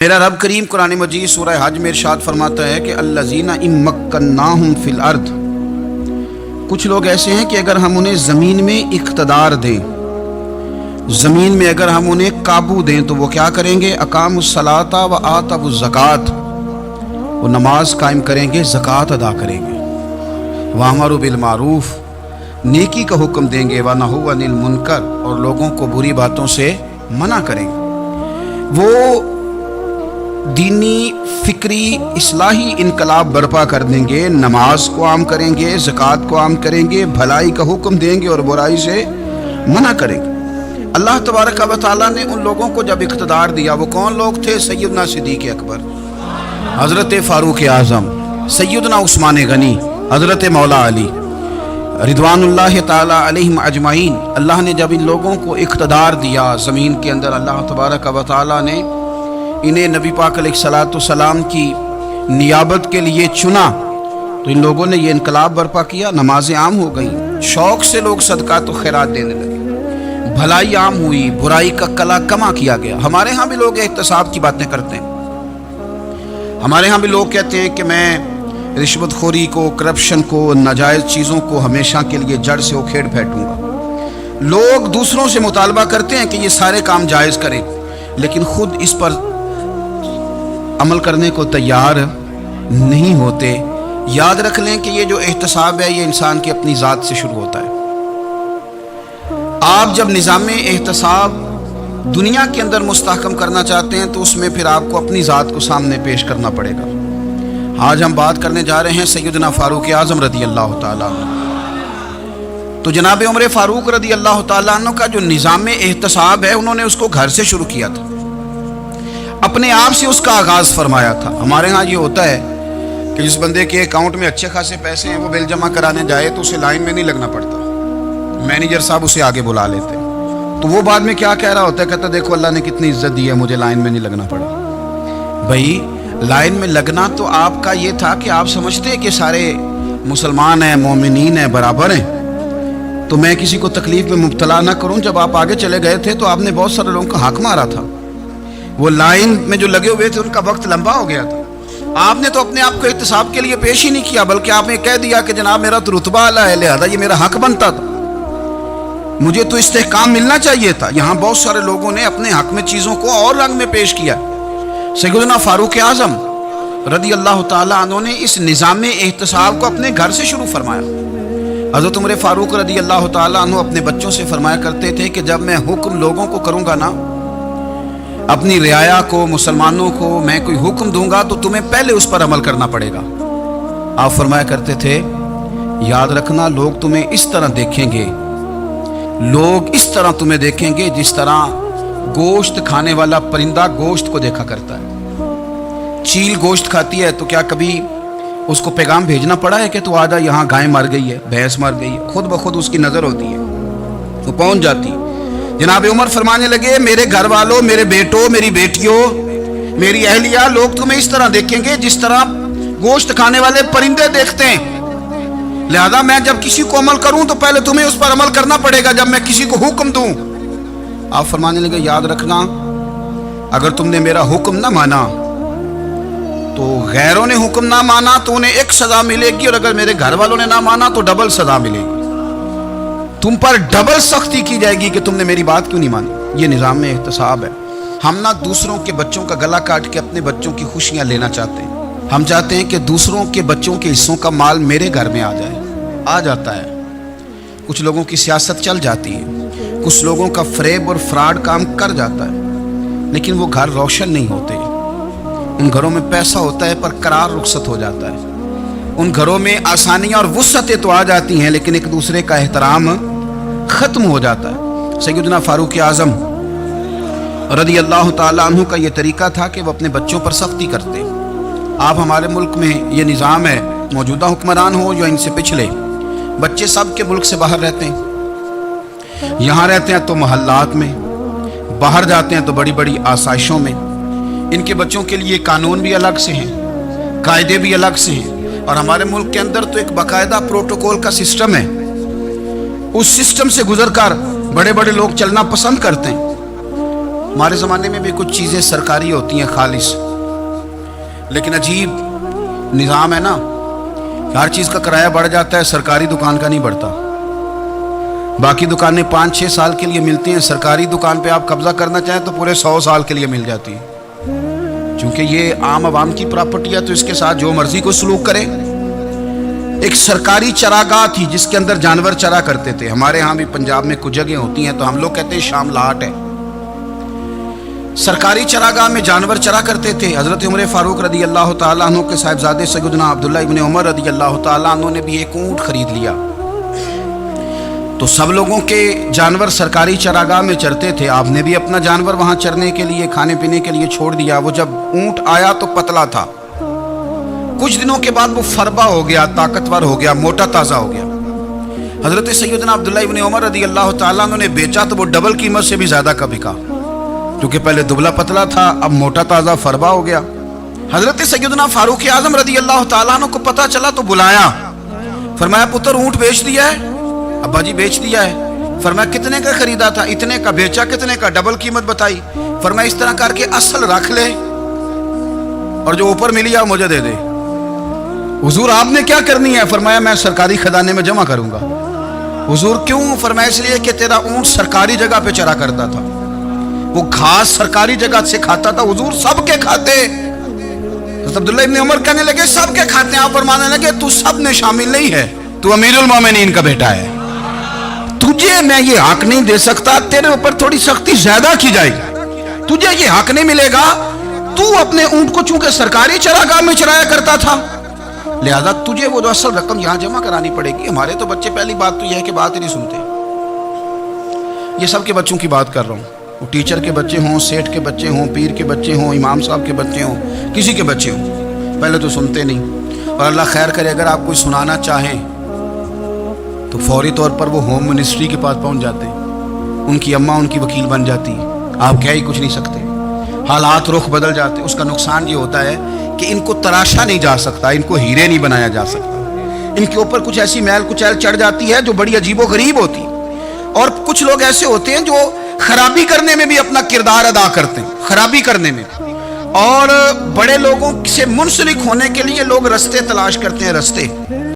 میرا رب کریم قرآن مجید سورہ حج میں ارشاد فرماتا ہے کہ الذین امکناہم فی الارض، کچھ لوگ ایسے ہیں کہ اگر ہم انہیں زمین میں اقتدار دیں، زمین میں اگر ہم انہیں قابو دیں تو وہ کیا کریں گے؟ اقاموا الصلاۃ و آتوا الزکوٰۃ، وہ نماز قائم کریں گے، زکوٰۃ ادا کریں گے، وامروا بالمعروف، نیکی کا حکم دیں گے، ونہوا عن المنکر، اور لوگوں کو بری باتوں سے منع کریں گے۔ وہ دینی، فکری، اصلاحی انقلاب برپا کر دیں گے، نماز کو عام کریں گے، زکوٰۃ کو عام کریں گے، بھلائی کا حکم دیں گے اور برائی سے منع کریں گے۔ اللہ تبارک و تعالیٰ نے ان لوگوں کو جب اقتدار دیا، وہ کون لوگ تھے؟ سیدنا صدیق اکبر، حضرت فاروق اعظم، سیدنا عثمان غنی، حضرت مولا علی رضوان اللہ تعالیٰ علیہم اجمعین۔ اللہ نے جب ان لوگوں کو اقتدار دیا زمین کے اندر، اللہ تبارک و تعالیٰ نے انہیں نبی پاک علیہ الصلاۃ والسلام کی نیابت کے لیے چنا، تو ان لوگوں نے یہ انقلاب برپا کیا، نمازیں عام ہو گئیں، شوق سے لوگ صدقات و خیرات دینے لگے، بھلائی عام ہوئی، برائی کا کلا کما کیا گیا۔ ہمارے ہاں بھی لوگ احتساب کی باتیں کرتے ہیں، ہمارے ہاں بھی لوگ کہتے ہیں کہ میں رشوت خوری کو، کرپشن کو، ناجائز چیزوں کو ہمیشہ کے لیے جڑ سے اکھیڑ پھینکوں گا۔ لوگ دوسروں سے مطالبہ کرتے ہیں کہ یہ سارے کام جائز کریں، لیکن خود اس پر عمل کرنے کو تیار نہیں ہوتے۔ یاد رکھ لیں کہ یہ جو احتساب ہے، یہ انسان کی اپنی ذات سے شروع ہوتا ہے۔ آپ جب نظام احتساب دنیا کے اندر مستحکم کرنا چاہتے ہیں تو اس میں پھر آپ کو اپنی ذات کو سامنے پیش کرنا پڑے گا۔ آج ہم بات کرنے جا رہے ہیں سیدنا فاروق اعظم رضی اللہ تعالیٰ عنہ۔ تو جناب عمر فاروق رضی اللہ تعالیٰ عنہ کا جو نظام احتساب ہے، انہوں نے اس کو گھر سے شروع کیا تھا، اپنے آپ سے اس کا آغاز فرمایا تھا۔ ہمارے ہاں یہ ہوتا ہے کہ جس بندے کے اکاؤنٹ میں اچھے خاصے پیسے ہیں، وہ بل جمع کرانے جائے تو اسے لائن میں نہیں لگنا پڑتا، مینیجر صاحب اسے آگے بلا لیتے، تو وہ بعد میں کیا کہہ رہا ہوتا ہے؟ کہتا دیکھو اللہ نے کتنی عزت دی ہے، مجھے لائن میں نہیں لگنا پڑا۔ بھائی لائن میں لگنا تو آپ کا یہ تھا کہ آپ سمجھتے کہ سارے مسلمان ہیں، مومنین ہیں، برابر ہیں، تو میں کسی کو تکلیف میں مبتلا نہ کروں۔ جب آپ آگے چلے گئے تھے تو آپ نے بہت سارے لوگوں کا حق مارا تھا، وہ لائن میں جو لگے ہوئے تھے ان کا وقت لمبا ہو گیا تھا۔ آپ نے تو اپنے آپ کو احتساب کے لیے پیش ہی نہیں کیا، بلکہ آپ نے کہہ دیا کہ جناب میرا تو رتبہ اعلیٰ ہے، لہذا یہ میرا حق بنتا تھا، مجھے تو استحکام ملنا چاہیے تھا۔ یہاں بہت سارے لوگوں نے اپنے حق میں چیزوں کو اور رنگ میں پیش کیا۔ سیدنا فاروق اعظم رضی اللہ تعالیٰ عنہ نے اس نظام احتساب کو اپنے گھر سے شروع فرمایا۔ حضرت عمر فاروق رضی اللہ تعالیٰ عنہ اپنے بچوں سے فرمایا کرتے تھے کہ جب میں حکم لوگوں کو کروں گا نا، اپنی رعایا کو، مسلمانوں کو میں کوئی حکم دوں گا تو تمہیں پہلے اس پر عمل کرنا پڑے گا۔ آپ فرمایا کرتے تھے یاد رکھنا، لوگ تمہیں اس طرح دیکھیں گے، لوگ اس طرح تمہیں دیکھیں گے جس طرح گوشت کھانے والا پرندہ گوشت کو دیکھا کرتا ہے۔ چیل گوشت کھاتی ہے تو کیا کبھی اس کو پیغام بھیجنا پڑا ہے کہ تو آجا یہاں گائے مر گئی ہے، بھینس مر گئی ہے؟ خود بخود اس کی نظر ہوتی ہے، وہ پہنچ جاتی۔ جناب عمر فرمانے لگے میرے گھر والوں، میرے بیٹوں، میری بیٹیوں، میری اہلیہ، لوگ تمہیں اس طرح دیکھیں گے جس طرح گوشت کھانے والے پرندے دیکھتے ہیں، لہذا میں جب کسی کو عمل کروں تو پہلے تمہیں اس پر عمل کرنا پڑے گا جب میں کسی کو حکم دوں۔ آپ فرمانے لگے یاد رکھنا، اگر تم نے میرا حکم نہ مانا تو غیروں نے حکم نہ مانا تو انہیں ایک سزا ملے گی، اور اگر میرے گھر والوں نے نہ مانا تو ڈبل سزا ملے گی، تم پر ڈبل سختی کی جائے گی کہ تم نے میری بات کیوں نہیں مانی۔ یہ نظام میں احتساب ہے۔ ہم نہ دوسروں کے بچوں کا گلا کاٹ کے اپنے بچوں کی خوشیاں لینا چاہتے ہیں، ہم چاہتے ہیں کہ دوسروں کے بچوں کے حصوں کا مال میرے گھر میں آ جائے، آ جاتا ہے۔ کچھ لوگوں کی سیاست چل جاتی ہے، کچھ لوگوں کا فریب اور فراڈ کام کر جاتا ہے، لیکن وہ گھر روشن نہیں ہوتے۔ ان گھروں میں پیسہ ہوتا ہے پر قرار رخصت ہو جاتا ہے، ان گھروں میں آسانیاں اور وسعتیں تو آ جاتی ہیں لیکن ایک دوسرے کا احترام ختم ہو جاتا ہے۔ سیدنا فاروق اعظم رضی اللہ تعالیٰ عنہ کا یہ طریقہ تھا کہ وہ اپنے بچوں پر سختی کرتے۔ آپ ہمارے ملک میں یہ نظام ہے، موجودہ حکمران ہو یا ان سے پچھلے، بچے سب کے ملک سے باہر رہتے ہیں، یہاں رہتے ہیں تو محلات میں، باہر جاتے ہیں تو بڑی بڑی آسائشوں میں۔ ان کے بچوں کے لیے قانون بھی الگ سے ہیں، قاعدے بھی الگ سے ہیں، اور ہمارے ملک کے اندر تو ایک باقاعدہ پروٹوکول کا سسٹم ہے، اس سسٹم سے گزر کر بڑے بڑے لوگ چلنا پسند کرتے ہیں۔ ہمارے زمانے میں بھی کچھ چیزیں سرکاری ہوتی ہیں خالص، لیکن عجیب نظام ہے نا، ہر چیز کا کرایہ بڑھ جاتا ہے، سرکاری دکان کا نہیں بڑھتا۔ باقی دکانیں 5-6 سال کے لیے ملتی ہیں، سرکاری دکان پہ آپ قبضہ کرنا چاہیں تو پورے 100 سال کے لیے مل جاتی ہے، چونکہ یہ عام عوام کی پراپرٹی ہے تو اس کے ساتھ جو مرضی کو سلوک کرے۔ ایک سرکاری چراگاہ تھی جس کے اندر جانور چرا کرتے تھے، ہمارے ہاں بھی پنجاب میں کچھ جگہیں ہوتی ہیں تو ہم لوگ کہتے ہیں شام لاٹ ہے۔ سرکاری چراگاہ میں جانور چرا کرتے تھے۔ حضرت عمر فاروق رضی اللہ تعالیٰ عنہ کے صاحبزادے سیدنا عبداللہ ابن عمر رضی اللہ تعالیٰ عنہ نے بھی ایک اونٹ خرید لیا، تو سب لوگوں کے جانور سرکاری چراگاہ میں چرتے تھے، آپ نے بھی اپنا جانور وہاں چرنے کے لیے کھانے پینے کے لیے چھوڑ دیا۔ وہ جب اونٹ آیا تو پتلا تھا، کچھ دنوں کے بعد وہ فربا ہو گیا، طاقتور ہو گیا، موٹا تازہ ہو گیا۔ حضرت سیدنا عبداللہ ابن عمر رضی اللہ تعالیٰ عنہ نے بیچا تو وہ ڈبل قیمت سے بھی زیادہ کا بکا، کیونکہ پہلے دبلا پتلا تھا، اب موٹا تازہ فربا ہو گیا۔ حضرت سیدنا فاروق اعظم رضی اللہ تعالیٰ عنہ کو پتہ چلا تو بلایا، فرمایا پتر اونٹ بیچ دیا ہے؟ ابا جی بیچ دیا ہے۔ فرمایا کتنے کا خریدا تھا؟ اتنے کا۔ بیچا کتنے کا؟ ڈبل قیمت بتائی۔ فرمایا اس طرح کر کے اصل رکھ لے اور جو اوپر ملی ہے مجھے دے دے۔ حضور آپ نے کیا کرنی ہے؟ فرمایا میں سرکاری خزانے میں جمع کروں گا۔ حضور کیوں؟ فرمایا اس لیے کہ تیرا اونٹ سرکاری جگہ پہ چرا کرتا تھا، وہ گھاس سرکاری جگہ سے کھاتا تھا۔ حضور سب کے کھاتے؟ عبداللہ ابن عمر کہنے لگے سب کے کھاتے ہیں۔ آپ فرمانے لگے تو سب میں شامل نہیں ہے، تو امیر المومنین کا بیٹا ہے، تجھے میں یہ حق نہیں دے سکتا، تیرے اوپر تھوڑی سختی زیادہ کی جائے گی، تجھے یہ حق نہیں ملے گا۔ تو اپنے اونٹ کو چونکہ سرکاری چراگاہ میں چرایا کرتا تھا، لہذا تجھے وہ جو اصل رقم یہاں جمع کرانی پڑے گی۔ ہمارے تو بچے پہلی بات تو یہ ہے کہ بات ہی نہیں سنتے، یہ سب کے بچوں کی بات کر رہا ہوں، وہ ٹیچر کے بچے ہوں، سیٹھ کے بچے ہوں، پیر کے بچے ہوں، امام صاحب کے بچے ہوں، کسی کے بچے ہوں، پہلے تو سنتے نہیں۔ اور اللہ خیر کرے اگر آپ کوئی سنانا چاہیں تو فوری طور پر وہ ہوم منسٹری کے پاس پہنچ جاتے ہیں، ان کی اماں ان کی وکیل بن جاتی ہے، آپ کہہ ہی کچھ نہیں سکتے، حالات رخ بدل جاتے۔ اس کا نقصان یہ ہوتا ہے کہ ان کو تراشا نہیں جا سکتا، ان کو ہیرے نہیں بنایا جا سکتا، ان کے اوپر کچھ ایسی میل کچیل چڑھ جاتی ہے جو بڑی عجیب و غریب ہوتی ہے۔ اور کچھ لوگ ایسے ہوتے ہیں جو خرابی کرنے میں بھی اپنا کردار ادا کرتے ہیں، خرابی کرنے میں، اور بڑے لوگوں سے منسلک ہونے کے لیے لوگ رستے تلاش کرتے ہیں، رستے۔